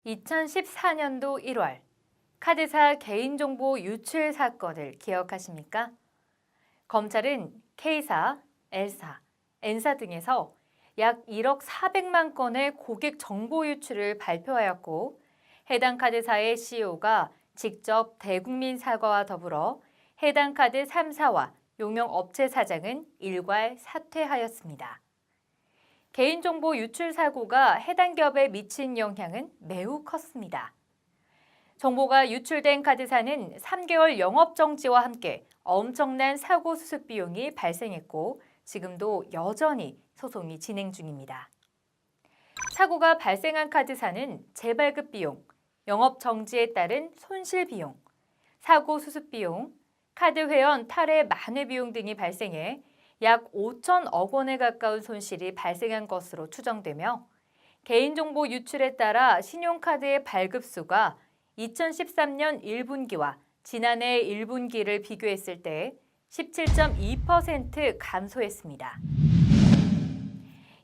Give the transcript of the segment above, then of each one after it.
2014년도 1월 카드사 개인정보 유출 사건을 기억하십니까? 검찰은 K사, L사, N사 등에서 약 1억 400만 건의 고객 정보 유출을 발표하였고 해당 카드사의 CEO가 직접 대국민 사과와 더불어 해당 카드 3사와 용역업체 사장은 일괄 사퇴하였습니다. 개인정보 유출 사고가 해당 기업에 미친 영향은 매우 컸습니다. 정보가 유출된 카드사는 3개월 영업정지와 함께 엄청난 사고 수습 비용이 발생했고 지금도 여전히 소송이 진행 중입니다. 사고가 발생한 카드사는 재발급 비용, 영업정지에 따른 손실 비용, 사고 수습 비용, 카드 회원 탈회 만회 비용 등이 발생해 약 5천억 원에 가까운 손실이 발생한 것으로 추정되며 개인정보 유출에 따라 신용카드의 발급수가 2013년 1분기와 지난해 1분기를 비교했을 때 17.2% 감소했습니다.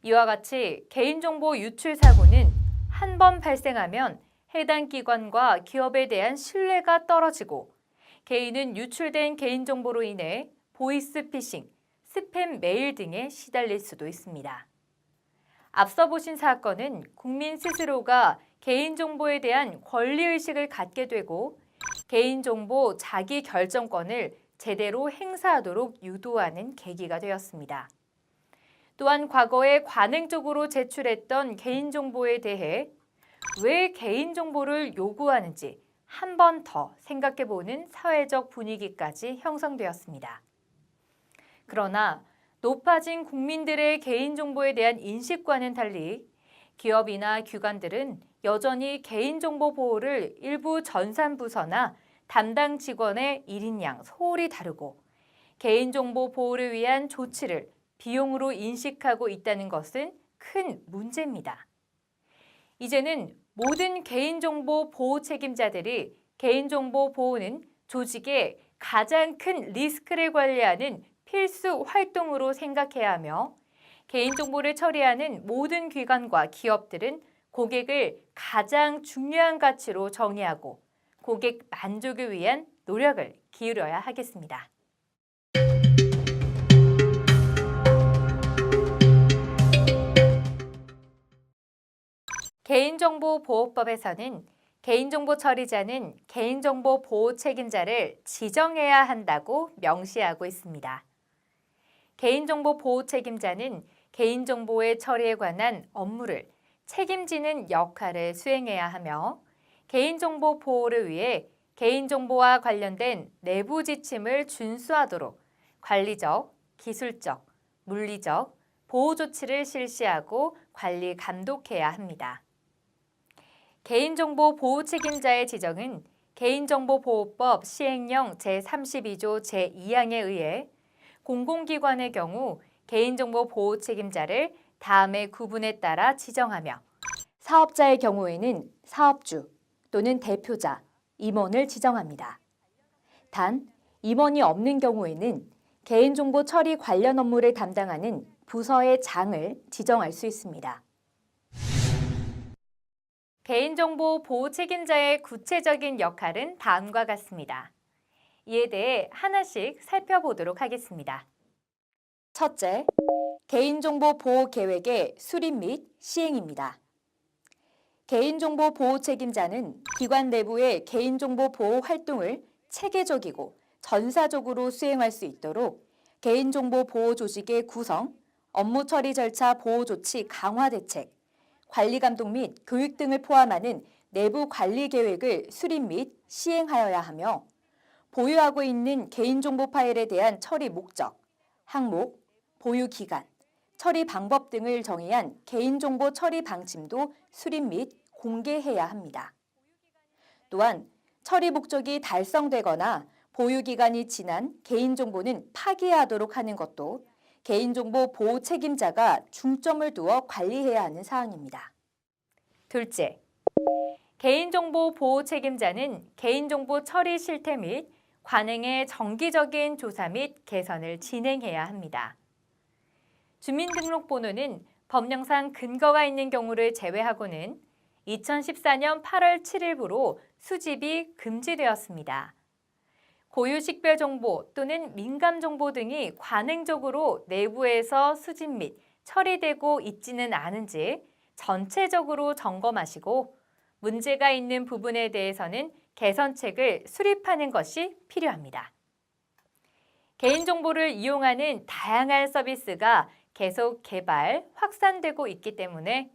이와 같이 개인정보 유출 사고는 한 번 발생하면 해당 기관과 기업에 대한 신뢰가 떨어지고 개인은 유출된 개인정보로 인해 보이스피싱, 스팸 메일 등에 시달릴 수도 있습니다. 앞서 보신 사건은 국민 스스로가 개인정보에 대한 권리의식을 갖게 되고 개인정보 자기 결정권을 제대로 행사하도록 유도하는 계기가 되었습니다. 또한 과거에 관행적으로 제출했던 개인정보에 대해 왜 개인정보를 요구하는지 한 번 더 생각해보는 사회적 분위기까지 형성되었습니다. 그러나 높아진 국민들의 개인정보에 대한 인식과는 달리 기업이나 기관들은 여전히 개인정보 보호를 일부 전산부서나 담당 직원의 일인양 소홀히 다루고 개인정보 보호를 위한 조치를 비용으로 인식하고 있다는 것은 큰 문제입니다. 이제는 모든 개인정보 보호 책임자들이 개인정보 보호는 조직의 가장 큰 리스크를 관리하는 필수 활동으로 생각해야 하며 개인정보를 처리하는 모든 기관과 기업들은 고객을 가장 중요한 가치로 정의하고 고객 만족을 위한 노력을 기울여야 하겠습니다. 개인정보보호법에서는 개인정보 처리자는 개인정보 보호 책임자를 지정해야 한다고 명시하고 있습니다. 개인정보 보호 책임자는 개인정보의 처리에 관한 업무를 책임지는 역할을 수행해야 하며 개인정보 보호를 위해 개인정보와 관련된 내부 지침을 준수하도록 관리적, 기술적, 물리적 보호 조치를 실시하고 관리 감독해야 합니다. 개인정보 보호 책임자의 지정은 개인정보보호법 시행령 제32조 제2항에 의해 공공기관의 경우 개인정보 보호 책임자를 다음의 구분에 따라 지정하며 사업자의 경우에는 사업주 또는 대표자, 임원을 지정합니다. 단, 임원이 없는 경우에는 개인정보 처리 관련 업무를 담당하는 부서의 장을 지정할 수 있습니다. 개인정보 보호 책임자의 구체적인 역할은 다음과 같습니다. 이에 대해 하나씩 살펴보도록 하겠습니다. 첫째, 개인정보 보호 계획의 수립 및 시행입니다. 개인정보 보호 책임자는 기관 내부의 개인정보 보호 활동을 체계적이고 전사적으로 수행할 수 있도록 개인정보 보호 조직의 구성, 업무 처리 절차 보호 조치 강화 대책, 관리 감독 및 교육 등을 포함하는 내부 관리 계획을 수립 및 시행하여야 하며 보유하고 있는 개인정보 파일에 대한 처리 목적, 항목, 보유 기간, 처리 방법 등을 정의한 개인정보 처리 방침도 수립 및 공개해야 합니다. 또한 처리 목적이 달성되거나 보유 기간이 지난 개인정보는 파기하도록 하는 것도 개인정보 보호 책임자가 중점을 두어 관리해야 하는 사항입니다. 둘째, 개인정보 보호 책임자는 개인정보 처리 실태 및 관행의 정기적인 조사 및 개선을 진행해야 합니다. 주민등록번호는 법령상 근거가 있는 경우를 제외하고는 2014년 8월 7일부로 수집이 금지되었습니다. 고유 식별 정보 또는 민감 정보 등이 관행적으로 내부에서 수집 및 처리되고 있지는 않은지 전체적으로 점검하시고 문제가 있는 부분에 대해서는 개선책을 수립하는 것이 필요합니다. 개인정보를 이용하는 다양한 서비스가 계속 개발, 확산되고 있기 때문에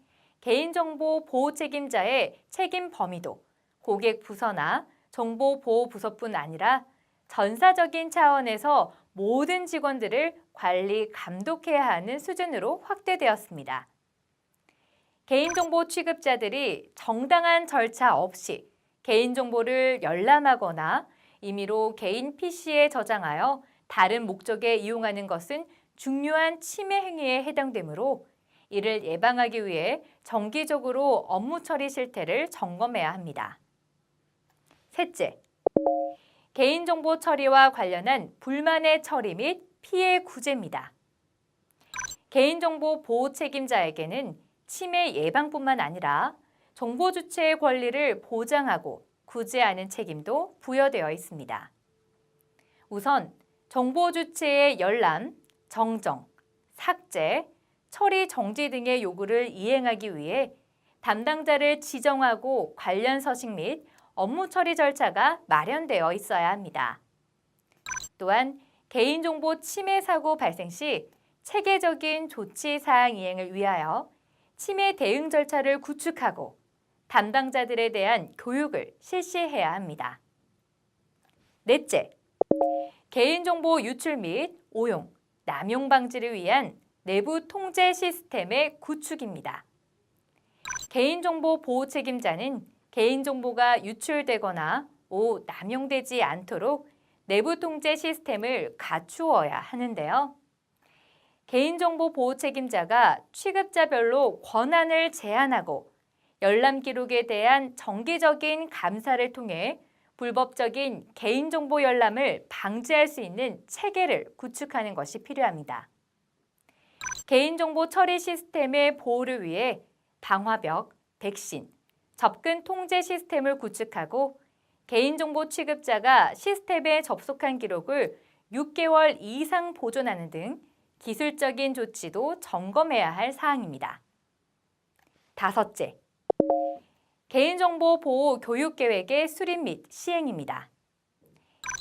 개인정보 보호 책임자의 책임 범위도 고객 부서나 정보보호부서뿐 아니라 전사적인 차원에서 모든 직원들을 관리, 감독해야 하는 수준으로 확대되었습니다. 개인정보 취급자들이 정당한 절차 없이 개인정보를 열람하거나 임의로 개인 PC에 저장하여 다른 목적에 이용하는 것은 중요한 침해 행위에 해당되므로 이를 예방하기 위해 정기적으로 업무 처리 실태를 점검해야 합니다. 셋째, 개인정보 처리와 관련한 불만의 처리 및 피해 구제입니다. 개인정보 보호 책임자에게는 침해 예방뿐만 아니라 정보 주체의 권리를 보장하고 구제하는 책임도 부여되어 있습니다. 우선 정보 주체의 열람, 정정, 삭제, 처리 정지 등의 요구를 이행하기 위해 담당자를 지정하고 관련 서식 및 업무 처리 절차가 마련되어 있어야 합니다. 또한 개인정보 침해 사고 발생 시 체계적인 조치 사항 이행을 위하여 침해 대응 절차를 구축하고 담당자들에 대한 교육을 실시해야 합니다. 넷째, 개인정보 유출 및 오용, 남용 방지를 위한 내부 통제 시스템의 구축입니다. 개인정보 보호 책임자는 개인정보가 유출되거나 남용되지 않도록 내부 통제 시스템을 갖추어야 하는데요. 개인정보 보호 책임자가 취급자별로 권한을 제한하고 열람 기록에 대한 정기적인 감사를 통해 불법적인 개인정보 열람을 방지할 수 있는 체계를 구축하는 것이 필요합니다. 개인정보 처리 시스템의 보호를 위해 방화벽, 백신, 접근 통제 시스템을 구축하고 개인정보 취급자가 시스템에 접속한 기록을 6개월 이상 보존하는 등 기술적인 조치도 점검해야 할 사항입니다. 다섯째, 개인정보 보호 교육계획의 수립 및 시행입니다.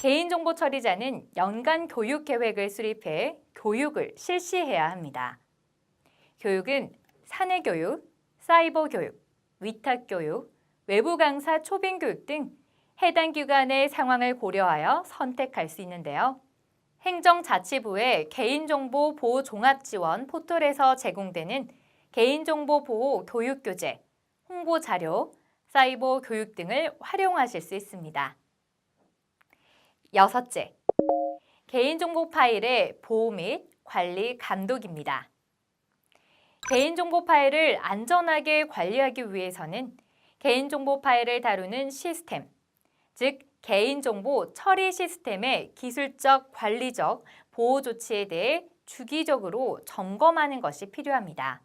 개인정보 처리자는 연간 교육계획을 수립해 교육을 실시해야 합니다. 교육은 사내교육, 사이버교육, 위탁교육, 외부 강사 초빙교육 등 해당 기관의 상황을 고려하여 선택할 수 있는데요. 행정자치부의 개인정보 보호 종합지원 포털에서 제공되는 개인정보 보호 교육교재, 홍보자료, 사이버 교육 등을 활용하실 수 있습니다. 여섯째, 개인정보 파일의 보호 및 관리 감독입니다. 개인정보 파일을 안전하게 관리하기 위해서는 개인정보 파일을 다루는 시스템, 즉 개인정보 처리 시스템의 기술적, 관리적 보호 조치에 대해 주기적으로 점검하는 것이 필요합니다.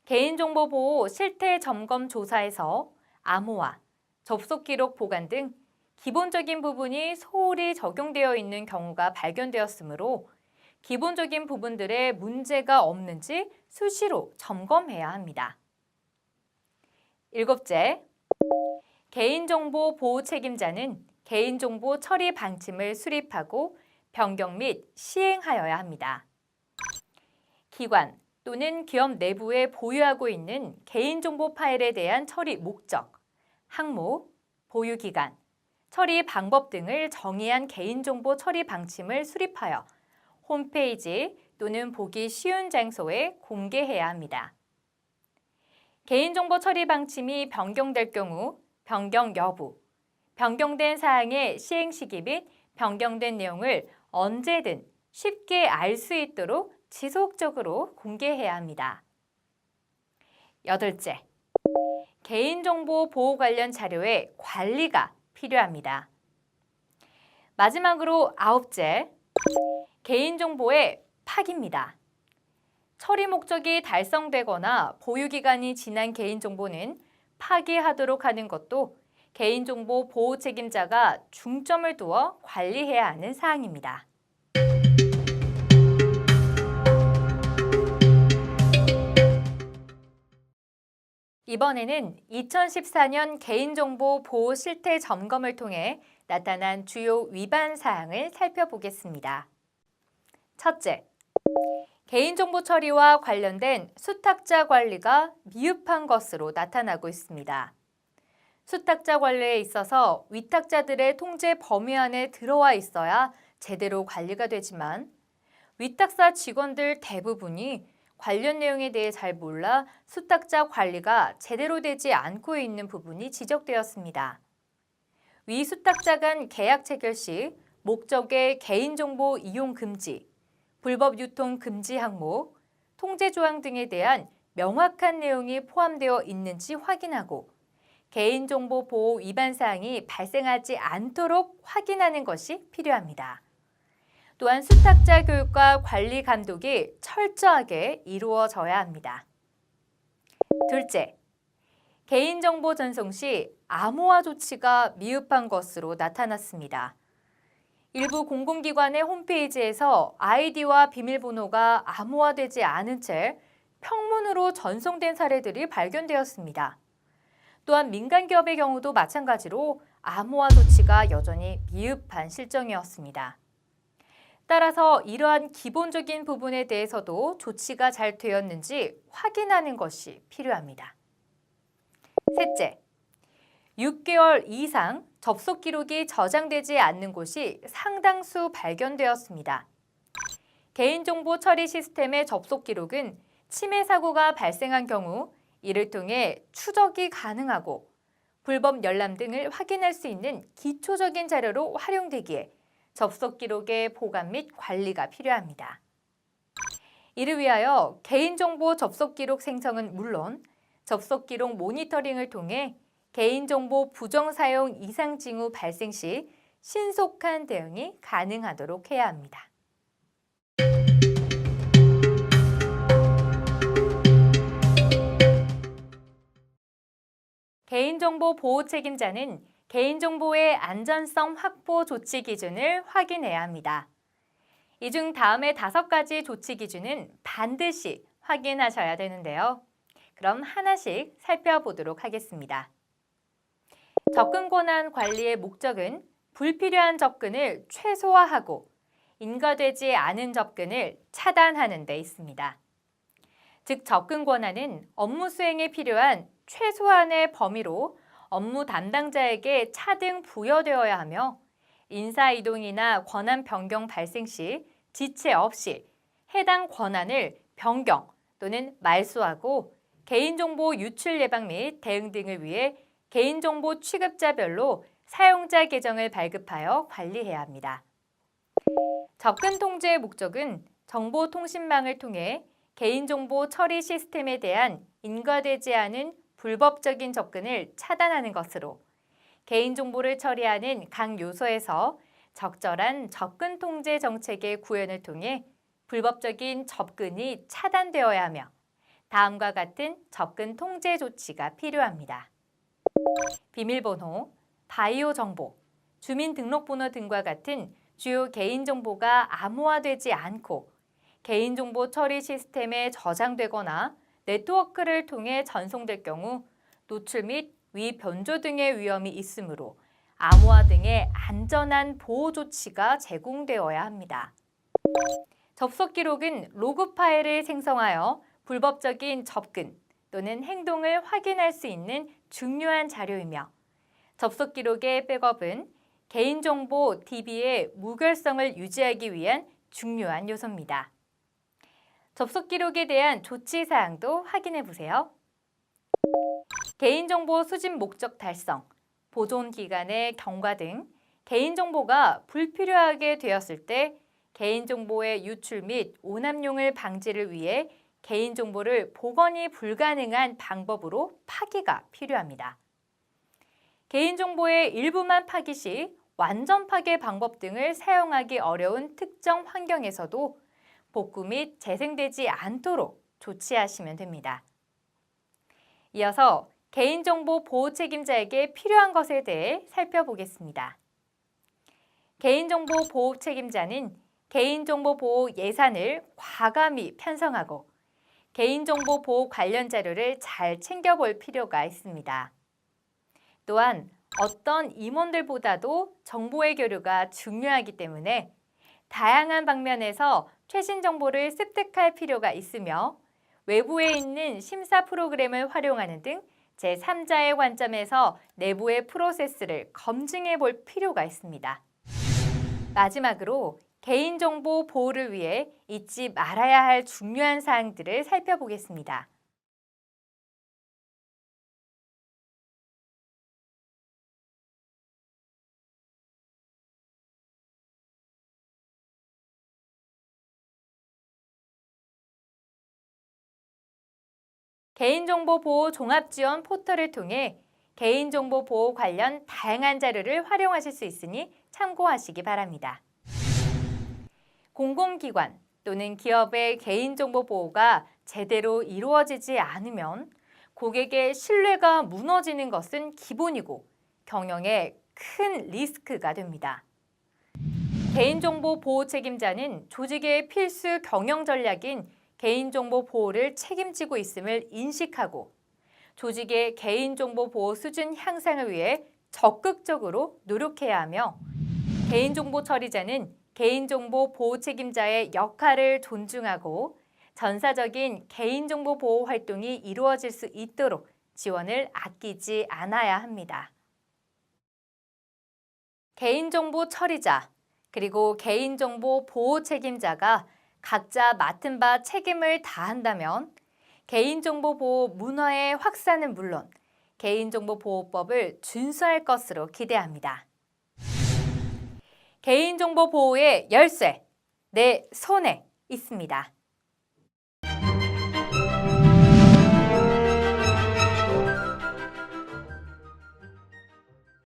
개인정보 보호 실태 점검 조사에서 암호화, 접속 기록 보관 등 기본적인 부분이 소홀히 적용되어 있는 경우가 발견되었으므로 기본적인 부분들에 문제가 없는지 수시로 점검해야 합니다. 일곱째, 개인정보 보호 책임자는 개인정보 처리 방침을 수립하고 변경 및 시행하여야 합니다. 기관 또는 기업 내부에 보유하고 있는 개인정보 파일에 대한 처리 목적, 항목, 보유기간, 처리 방법 등을 정의한 개인정보 처리 방침을 수립하여 홈페이지 또는 보기 쉬운 장소에 공개해야 합니다. 개인정보 처리 방침이 변경될 경우 변경 여부, 변경된 사항의 시행 시기 및 변경된 내용을 언제든 쉽게 알 수 있도록 지속적으로 공개해야 합니다. 여덟째, 개인정보 보호 관련 자료의 관리가 필요합니다. 마지막으로 아홉째, 개인정보의 파기입니다. 처리 목적이 달성되거나 보유기간이 지난 개인정보는 파기하도록 하는 것도 개인정보 보호 책임자가 중점을 두어 관리해야 하는 사항입니다. 이번에는 2014년 개인정보 보호 실태 점검을 통해 나타난 주요 위반 사항을 살펴보겠습니다. 첫째, 개인정보 처리와 관련된 수탁자 관리가 미흡한 것으로 나타나고 있습니다. 수탁자 관리에 있어서 위탁자들의 통제 범위 안에 들어와 있어야 제대로 관리가 되지만 위탁사 직원들 대부분이 관련 내용에 대해 잘 몰라 수탁자 관리가 제대로 되지 않고 있는 부분이 지적되었습니다. 위 수탁자 간 계약 체결 시 목적의 개인정보 이용 금지, 불법 유통 금지 항목, 통제 조항 등에 대한 명확한 내용이 포함되어 있는지 확인하고 개인정보 보호 위반 사항이 발생하지 않도록 확인하는 것이 필요합니다. 또한 수탁자 교육과 관리 감독이 철저하게 이루어져야 합니다. 둘째, 개인정보 전송 시 암호화 조치가 미흡한 것으로 나타났습니다. 일부 공공기관의 홈페이지에서 아이디와 비밀번호가 암호화되지 않은 채 평문으로 전송된 사례들이 발견되었습니다. 또한 민간기업의 경우도 마찬가지로 암호화 조치가 여전히 미흡한 실정이었습니다. 따라서 이러한 기본적인 부분에 대해서도 조치가 잘 되었는지 확인하는 것이 필요합니다. 셋째, 6개월 이상 접속 기록이 저장되지 않는 곳이 상당수 발견되었습니다. 개인정보 처리 시스템의 접속 기록은 침해 사고가 발생한 경우 이를 통해 추적이 가능하고 불법 열람 등을 확인할 수 있는 기초적인 자료로 활용되기에 접속 기록의 보관 및 관리가 필요합니다. 이를 위하여 개인정보 접속 기록 생성은 물론 접속 기록 모니터링을 통해 개인정보 부정사용 이상 징후 발생 시 신속한 대응이 가능하도록 해야 합니다. 개인정보 보호 책임자는 개인정보의 안전성 확보 조치 기준을 확인해야 합니다. 이 중 다음의 5가지 조치 기준은 반드시 확인하셔야 되는데요. 그럼 하나씩 살펴보도록 하겠습니다. 접근 권한 관리의 목적은 불필요한 접근을 최소화하고 인가되지 않은 접근을 차단하는 데 있습니다. 즉, 접근 권한은 업무 수행에 필요한 최소한의 범위로 업무 담당자에게 차등 부여되어야 하며 인사이동이나 권한 변경 발생 시 지체 없이 해당 권한을 변경 또는 말소하고 개인정보 유출 예방 및 대응 등을 위해 개인정보 취급자별로 사용자 계정을 발급하여 관리해야 합니다. 접근 통제의 목적은 정보통신망을 통해 개인정보 처리 시스템에 대한 인가되지 않은 불법적인 접근을 차단하는 것으로 개인정보를 처리하는 각 요소에서 적절한 접근 통제 정책의 구현을 통해 불법적인 접근이 차단되어야 하며 다음과 같은 접근 통제 조치가 필요합니다. 비밀번호, 바이오 정보, 주민등록번호 등과 같은 주요 개인정보가 암호화되지 않고 개인정보 처리 시스템에 저장되거나 네트워크를 통해 전송될 경우 노출 및 위변조 등의 위험이 있으므로 암호화 등의 안전한 보호 조치가 제공되어야 합니다. 접속 기록은 로그 파일을 생성하여 불법적인 접근 또는 행동을 확인할 수 있는 중요한 자료이며 접속 기록의 백업은 개인정보 DB의 무결성을 유지하기 위한 중요한 요소입니다. 접속 기록에 대한 조치 사항도 확인해 보세요. 개인정보 수집 목적 달성, 보존 기간의 경과 등 개인정보가 불필요하게 되었을 때 개인정보의 유출 및 오남용을 방지를 위해 개인정보를 복원이 불가능한 방법으로 파기가 필요합니다. 개인정보의 일부만 파기 시 완전 파괴 방법 등을 사용하기 어려운 특정 환경에서도 복구 및 재생되지 않도록 조치하시면 됩니다. 이어서 개인정보 보호 책임자에게 필요한 것에 대해 살펴보겠습니다. 개인정보 보호 책임자는 개인정보 보호 예산을 과감히 편성하고 개인정보 보호 관련 자료를 잘 챙겨볼 필요가 있습니다. 또한 어떤 임원들보다도 정보의 교류가 중요하기 때문에 다양한 방면에서 최신 정보를 습득할 필요가 있으며 외부에 있는 심사 프로그램을 활용하는 등 제3자의 관점에서 내부의 프로세스를 검증해 볼 필요가 있습니다. 마지막으로 개인정보 보호를 위해 잊지 말아야 할 중요한 사항들을 살펴보겠습니다. 개인정보 보호 종합지원 포털을 통해 개인정보 보호 관련 다양한 자료를 활용하실 수 있으니 참고하시기 바랍니다. 공공기관 또는 기업의 개인정보 보호가 제대로 이루어지지 않으면 고객의 신뢰가 무너지는 것은 기본이고 경영에 큰 리스크가 됩니다. 개인정보 보호 책임자는 조직의 필수 경영 전략인 개인정보 보호를 책임지고 있음을 인식하고 조직의 개인정보 보호 수준 향상을 위해 적극적으로 노력해야 하며 개인정보 처리자는 개인정보 보호 책임자의 역할을 존중하고 전사적인 개인정보 보호 활동이 이루어질 수 있도록 지원을 아끼지 않아야 합니다. 개인정보 처리자 그리고 개인정보 보호 책임자가 각자 맡은 바 책임을 다한다면 개인정보 보호 문화의 확산은 물론 개인정보보호법을 준수할 것으로 기대합니다. 개인정보 보호의 열쇠, 내 손에 있습니다.